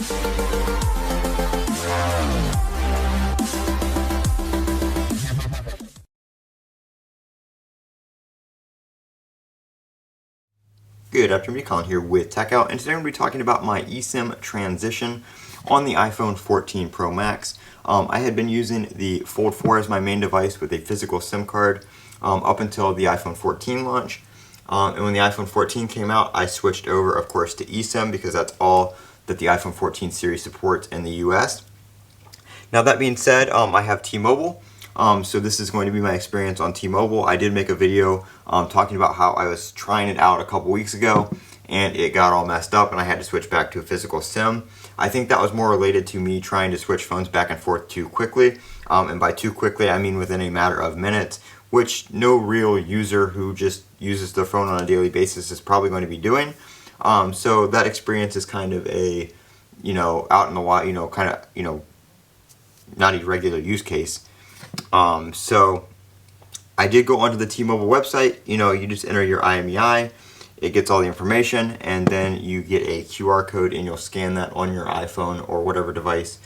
Good afternoon, Colin here with Techout, and today I'm going to be talking about my eSIM transition on the iPhone 14 Pro Max. I had been using the Fold 4 as my main device with a physical SIM card up until the iPhone 14 launch. And when the iPhone 14 came out, I switched over, of course, to eSIM because that's all that the iPhone 14 series supports in the US. Now that being said, I have T-Mobile. So this is going to be my experience on T-Mobile. I did make a video talking about how I was trying it out a couple weeks ago and it got all messed up and I had to switch back to a physical SIM. I think that was more related to me trying to switch phones back and forth too quickly. And by too quickly, I mean within a matter of minutes, which no real user who just uses their phone on a daily basis is probably going to be doing. So that experience is kind of a, out in the wild, not a regular use case. So I did go onto the T-Mobile website. You just enter your IMEI, it gets all the information, and then you get a QR code and you'll scan that on your iPhone or whatever device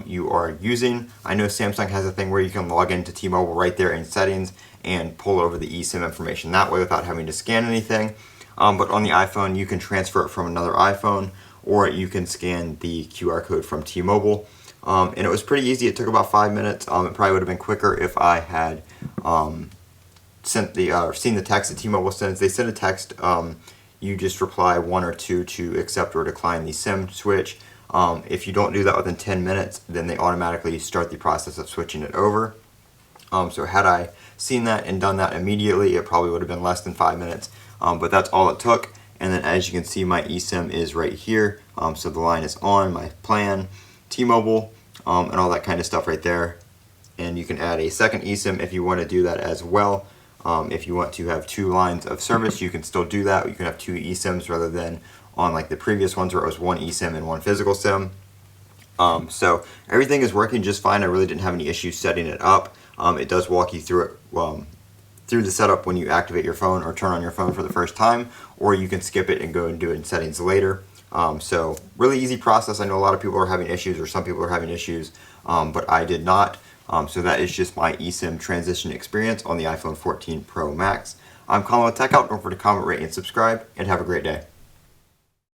you are using. I know Samsung has a thing where you can log into T-Mobile right there in settings and pull over the eSIM information that way without having to scan anything. But on the iPhone, you can transfer it from another iPhone, or you can scan the QR code from T-Mobile. And it was pretty easy. It took about 5 minutes. It probably would have been quicker if I had seen the text that T-Mobile sends. They send a text. You just reply 1 or 2 to accept or decline the SIM switch. If you don't do that within 10 minutes, then they automatically start the process of switching it over. So had I seen that and done that immediately, it probably would have been less than 5 minutes. But that's all it took. And then as you can see, my eSIM is right here. So the line is on, my plan, T-Mobile, and all that kind of stuff right there. And you can add a second eSIM if you want to do that as well. If you want to have 2 lines of service, you can still do that. You can have 2 eSIMs rather than on like the previous ones where it was 1 eSIM and 1 physical SIM. So everything is working just fine. I really didn't have any issues setting it up. It does walk you through it through the setup when you activate your phone or turn on your phone for the first time, or you can skip it and go and do it in settings later. So really easy process. I know a lot of people are having issues, or some people are having issues, but I did not. So that is just my eSIM transition experience on the iPhone 14 Pro Max. I'm Colin with Techout. Don't forget to comment, rate, and subscribe, and have a great day.